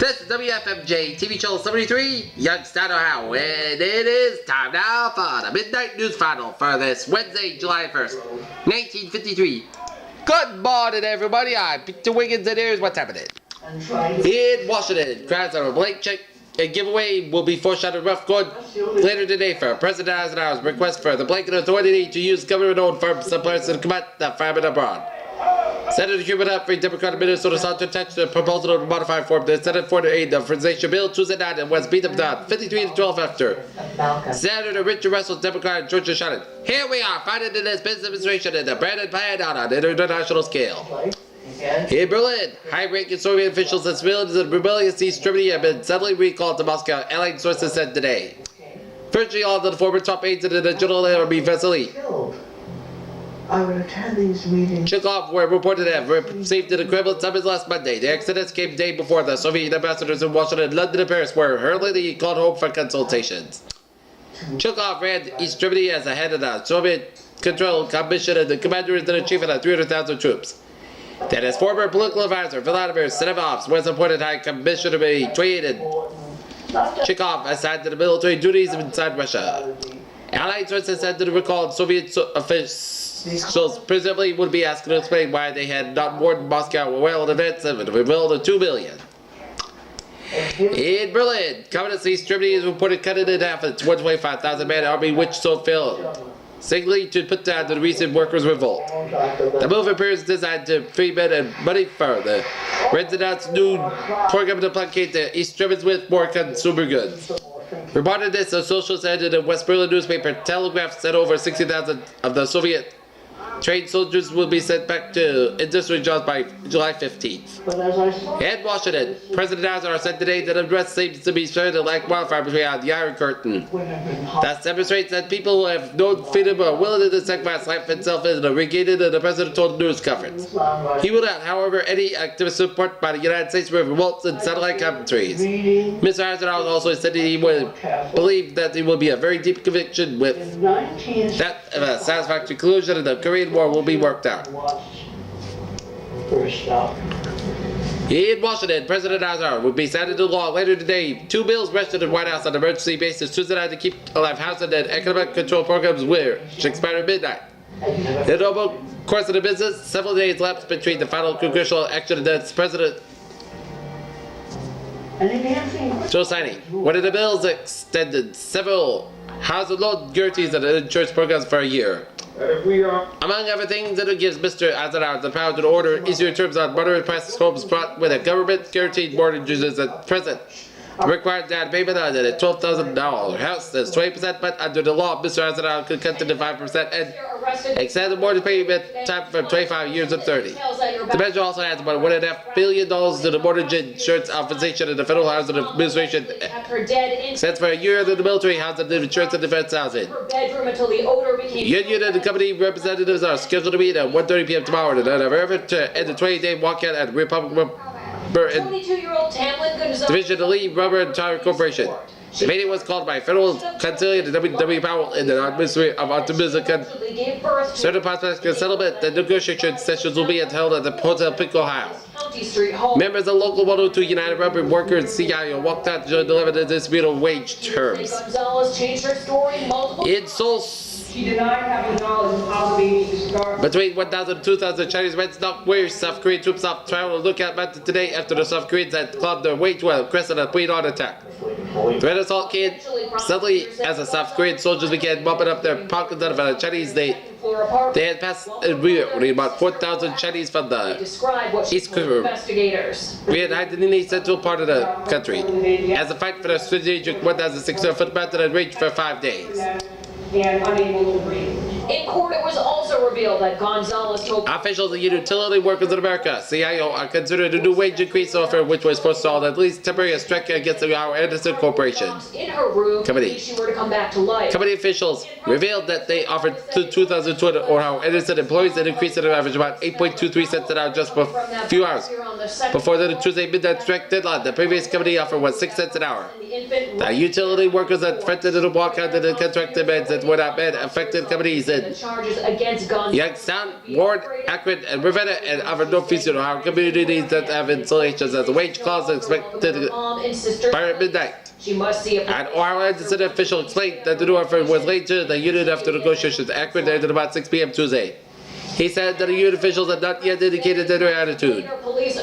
This is WFMJ-73, Youngstown, Ohio, and it is time now for the Midnight News Final for this Wednesday, July 1st, 1953. Good morning, everybody. I'm Peter Wiggins, and here's what's happening. In Washington, crowds on a blank check and giveaway will be foreshadowed rough going later today for President Eisenhower's request for the blanket authority to use government-owned farm suppliers to combat the famine abroad. Senator Cuban Free Democrat of Minnesota sought to attach the proposal to modify form the Senate 4-8 the Authorization Bill Tuesday night and was beat them down 53-12 after. Senator Richard Russell, Democrat of Georgia, shouted, "Here we are fighting in this business administration in the Brandon plan on an international scale." In Berlin, high-ranking Soviet officials and civilians in rebellious East Germany have been suddenly recalled to Moscow, allied sources said today. Virtually all of the former top aides in the General Army facility I would attend these meetings. Chekhov were reported to have received an equivalent summons last Monday. The exodus came day before the Soviet ambassadors in Washington, London, and Paris were hurriedly called home for consultations. Chekhov ran East Germany as the head of the Soviet-controlled commission and the commander-in-chief of the 300,000 troops. Then his former political advisor, Vladimir Senemovs, was appointed High Commissioner of Trade, and Chekhov assigned to the military duties inside Russia. Allied sources said that the recalled Soviet officials presumably would be asked to explain why they had not warned Moscow well in advance of the reveal of $2 billion. In Berlin, Communist East Germany is reported cutting in half its 125,000-man army, which so failed, signaling to put down the recent workers' revolt. The move appears designed to free men and money for the Reds announced new program to placate the East Germans with more consumer goods. Reported this, a socialist editor of West Berlin newspaper Telegraph said over 60,000 of the Soviet trained soldiers will be sent back to industrial jobs by July 15th. In Washington, President Eisenhower said today that unrest seems to be spreading like wildfire behind the Iron Curtain. That demonstrates that people who have known freedom are willing to sacrifice life itself in the regained, and the president told the news conference. He will not, however, any active support by the United States for revolts and satellite commentaries. Mr. Eisenhower also said that he would believe that there will be a very deep conviction with that a satisfactory conclusion of the Korean War will be worked out. In Washington, President Eisenhower will be signing into law later today 2 bills rested in the White House on an emergency basis Tuesday night to keep alive housing and economic control programs which expire at midnight. In the normal course of the business, several days lapsed between the final congressional action and the President Joe signing. One of the bills extended several housing loan guarantees and insurance programs for a year. Among other things, it gives Mr. Eisenhower the power to order easier terms on moderate price homes bought with a government-guaranteed mortgages at present. Required down payment on a $12,000 house is 20%, but under the law, Mr. Eisenhower could cut to 5% and extend the mortgage payment time from 25 years to 30. The measure also adds about $1.5 billion to the mortgage insurance authorization of the Federal Housing Administration. Extends for a year to the military housing insurance and defense housing. Union and the company representatives are scheduled to meet at 1:30 p.m. tomorrow in an effort to end the 20-day walkout at Republican Division of Lee Rubber and Tire Corporation. The meeting was called by federal conciliator W. Powell in the Ministry of Optimism. Certain prospects of settlement, the negotiation sessions will be held at the Hotel Pink, Ohio. Members of Local 102 United Rubber Workers CIO walked out to deliver the dispute on wage terms. In Seoul, between 1,000 and 2,000 Chinese men stopped where South Korean troops stopped travel to look at mountain today after the South Koreans had clubbed their wage while pressing a pre-dawn attack. Threat assault came suddenly as the South Korean soldiers began mopping up their pockets out of the Chinese. They had passed about 4,000 Chinese from the East Korea. We had hidden in the central part of the country as the fight for the strategic 1,600-foot mountain had raged for 5 days. And unable to breathe. In court, it was also revealed that Gonzalez told officials of Utility Workers in America, CIO, are considering a new wage increase offer, which was forestalled at least temporary strike against the Howard Anderson Corporation. In her room, Company. She were to come back to life. Company officials revealed that they offered 2,200 or Howard Anderson employees an increase in average about 8.23 cents an hour just for a few hours before the Tuesday midnight strike deadline. The previous company offer was 6 cents an hour. The utility workers that threatened to walk out of the contracted beds that were not met affected companies in Charges against guns. Youngstown, Ward, Akron, and Ravenna, and other northeastern Ohio communities that have installations as a wage clause expected Mom and sister. by midnight. She must see a. An Ohio city official explained that the new offer was laid to the union after negotiations Akron ended about 6 p.m. Tuesday. He said that the union officials had not yet indicated their attitude.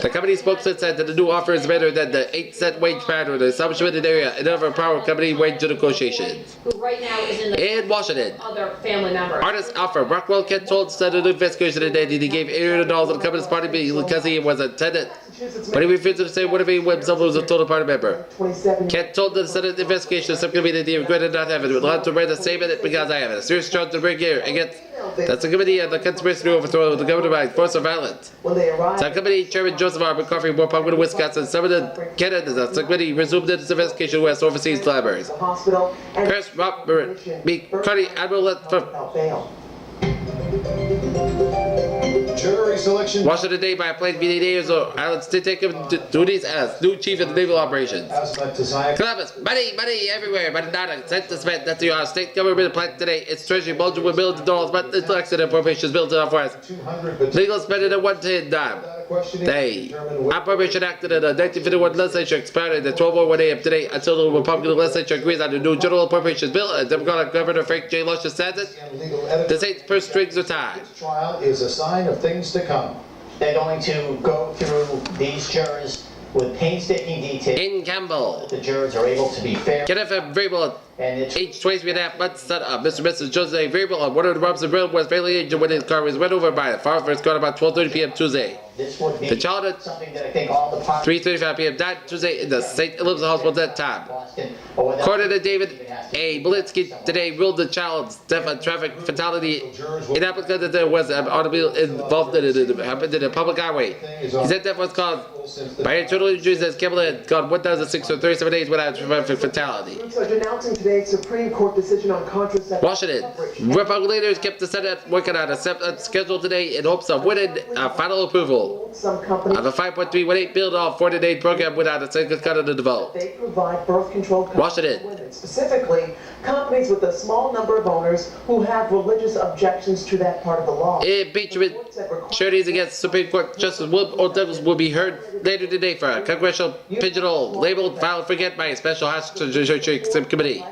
The company spokesman said that the new offer is better than the 8-cent wage pattern establishment area and other power company wage negotiations. Who right now is in the. In Washington, Other family members. artist Alfred Rockwell Kent told said an investigation today that he gave $800 to the company's party because he was a tenant, but he refused to say whatever he himself was a total party member. Kent told the Senate investigation subcommittee that he regretted not having allowed to read a statement because I have a serious charge to bring here against the subcommittee and the conspiracy to overthrow the government by force or violence. Subcommittee Chairman Joseph R. McCarthy, more popular in Wisconsin, summoned the candidates. The subcommittee resumed its investigation West overseas libraries. Chris Robert B. Carney, Admiral Jury selection. Washington Day by plane VDAs or islands to take duties as new chief of the naval operations. Columbus, money everywhere, but not a cent to spend. That's the state government plan today. Its treasury bulging with billions of dollars, but its election appropriations built enough for us. Legal spending at 1 dime. The Appropriation Act of the 1951 legislature expired at 12:01 a.m. today until the Republican legislature agrees on the new general appropriations bill and Democratic Governor Frank J. Luscious says it. The state's purse strings are tied. This trial is a sign of things to come. They're going to go through these jurors with painstaking detail. In Campbell, The jurors are able to be fair. Kenneth M. Vrabel, And it's age 23.5 months, son of Mr. and Mrs. Jose Vrabel on one of the Robinson Road was fatally injured when his car was run over by a fire first car about 12:30 p.m. Tuesday. this would be The child at something that I think all the parties 3:35 p.m. died Tuesday in the St. Elizabeth Hospital at that time. Boston or whether According to David A. Belinsky, today ruled the child's death a traffic fatality in applicant that there was an automobile involved in it happened in a public highway. He said death was caused by internal injuries as Campbell had gone 1,637 days without a traffic fatality. Announcing today's Supreme Court decision on contraceptive. Washington. Republican leaders kept the Senate working on a schedule today in hopes of winning a final approval Some companies of a $5.318 billion 40-day program without a single cut of the vote. they provide birth control coverage Washington. for women. Specifically, companies with a small number of owners who have religious objections to that part of the law. Impeachment sureties against Supreme Court Justice Will O. Douglas will be heard later today for a congressional pigeonhole labeled file forget by a special Judiciary Subcommittee.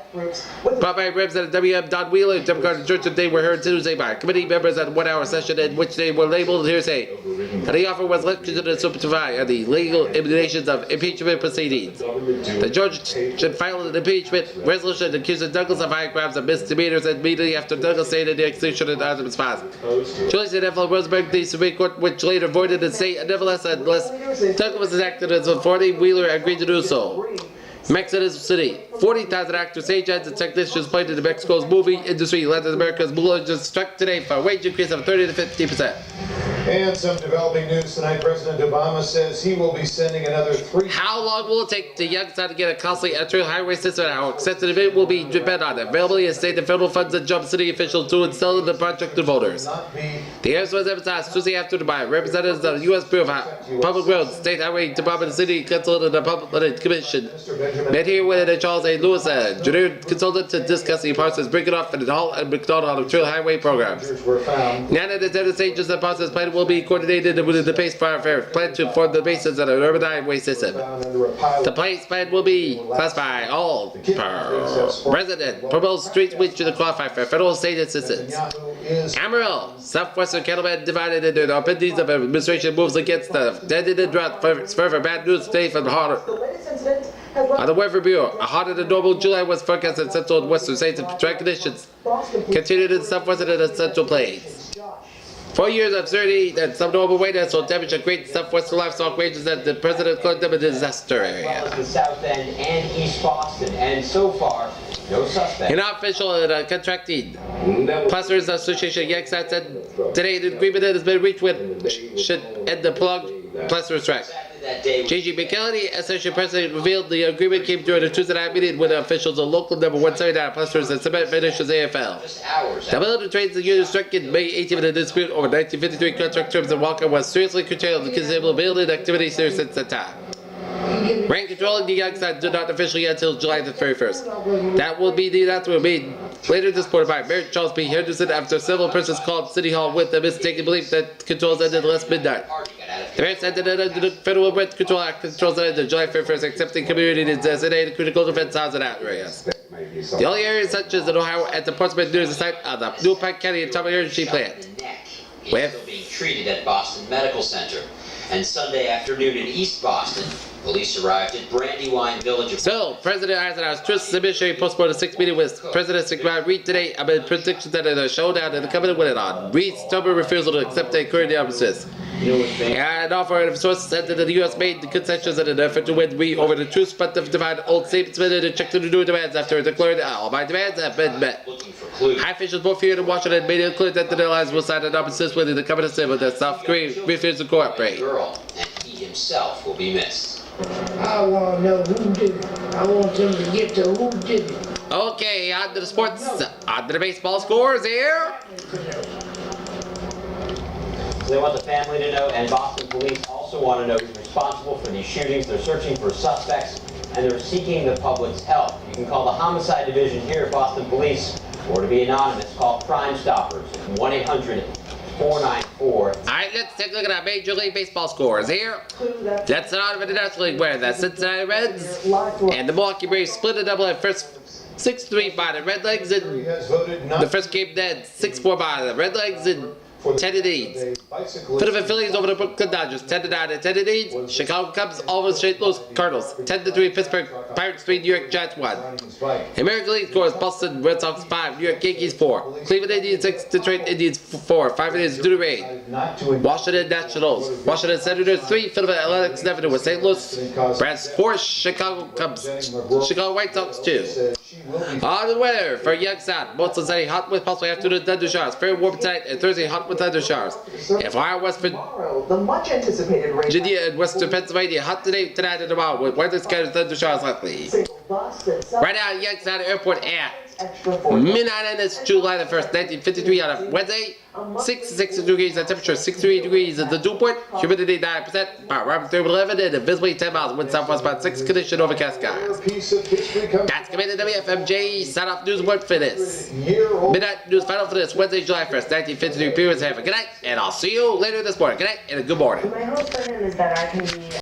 Brought by Representative W.M. Don Wheeler, Democratic Georgia, they were heard Tuesday by committee members at a 1-hour session in which they were labeled hearsay. And the offer was left to the supervisor of the legal implications of impeachment proceedings. The Georgia should file an impeachment resolution accusing Douglas of high crimes and misdemeanors immediately after Douglas stated the execution of the response. Julie said F.L. Rosenberg, the Supreme Court, which later voided the state, and nevertheless, unless Douglas was acted as authority, Wheeler agreed to do so. Mexico City. 40,000 actors, agents, and technicians played in Mexico's movie industry. Latin America's movie just struck today for a wage increase of 30 to 50%. And some developing news tonight. President Obama says he will be sending another 3. How long will it take to Youngstown to get a costly entry highway system? How extensive it will be depend on availability of state and federal funds and jump city officials to install the project to voters. The answer was emphasized Tuesday afternoon by representatives of the U.S. Bureau of Public Roads, State Highway Department, City Council, and the Public Commission. Met here with Charles A. Lewis, a engineer consultant, to discuss the process breaking off in the Hall and McDonald on trail highway programs. None of the 10 stages of the process plan will be coordinated with the Pace Fire Fair plan to form the basis of an urban highway system. The Pace plan will be classified all per resident proposed streets which will qualify for federal state assistance. Amarillo, southwestern cattlemen divided into the opinions of administration moves against the dead drought. Further bad news today from the harder. On the Weather Bureau, a hotter than normal July was forecast in central and western states and dry conditions continued in the southwestern and the central plains. 4 years of uncertainty and some normal rain will damage a great southwestern livestock ranges that the president called them a disaster area. the South End and East Boston, and so far, no suspect. An official and contracting Plasters Association Youngstown said today the agreement that has been reached with should end the plug plaster strike. J.G. McKelly, Associate President, revealed the agreement came during a Tuesday night meeting with officials of local number 179 Plasters and cement finishes AFL. The military trades the union struck in May 18th in a dispute over 1953 contract terms, and Walker was seriously curtailed the considerable building activity there since that time. Rain control in the Youngstown did not officially end until July the 31st. That will be the announcement made later this morning by Mayor Charles B. Henderson after several persons called City Hall with the mistaken belief that controls ended last midnight. The mayor said that under the Federal Rent Control Act, controls ended July 31st, except in communities designated critical defense housing areas. The only areas such as in Ohio and the Portsmouth near the site of the New Pike County Atomic Energy Plant. He's still being treated at Boston Medical Center. And Sunday afternoon in East Boston, police arrived at Brandywine Village. So, President Eisenhower's Truth Submission postponed a 6 meeting with President Reid today amid predictions that in a showdown in the coming winning on Reid's stubborn refusal to accept the current armistice. And offer of sources said that the U.S. made the concessions in an effort to win Reid over the truce, but the divine old statesman and checked to the new demands after declaring that all my demands have been met. High officials both here in Washington made it clear that the allies will sign an armistice with the coming assembly that South Korea refuses to cooperate. And he himself will be missed. I want to know who did it. I want them to get to who did it. Okay, on to the sports, on to the baseball scores here. They want the family to know, and Boston police also want to know who's responsible for these shootings. They're searching for suspects, and they're seeking the public's help. You can call the homicide division here at Boston Police, or to be anonymous, call Crime Stoppers, 1-800-494. Alright, let's take a look at our Major League Baseball scores here. That's an out of the National League where the Cincinnati Reds and the Milwaukee Braves split a double at first 6-3 by the Redlegs, and the first game then 6-4 by the Redlegs and 10-8. Philadelphia Phillies over the Brooklyn Dodgers 10-9 and 10-8. Chicago Cubs over the St. Louis Cardinals 10-3. Pittsburgh Pirates 3. New York Giants 1. American League scores: Boston Red Sox 5. New York Yankees 4. Cleveland Indians 6. Detroit Indians 4. 5 innings due to rain. Washington Nationals. Washington Senators 3. Philadelphia Athletics 7 with St. Louis Braves 4. Chicago Cubs. Chicago White Sox 2. On the weather for Youngstown, mostly sunny, hot with possibly afternoon thunder showers. Very warm tonight and Thursday, hot with thunder showers. FYI, West The much anticipated rain. Virginia and Western Pennsylvania, hot today, tonight, and tomorrow with weather scattered thunder showers likely. Right now at Youngstown Airport at midnight, and it's July the 1st, 1953 on a Wednesday. 66 degrees and temperature 63 degrees at the dew point, humidity 9%, about around 11, and visibly 10 miles wind southwest about 6, condition overcast skies. That's committed WFMJ sign off news word for this. Midnight news final for this Wednesday, July 1st, 1953. Have a good night, and I'll see you later this morning. Good night and a good morning. My hope for him is that I can be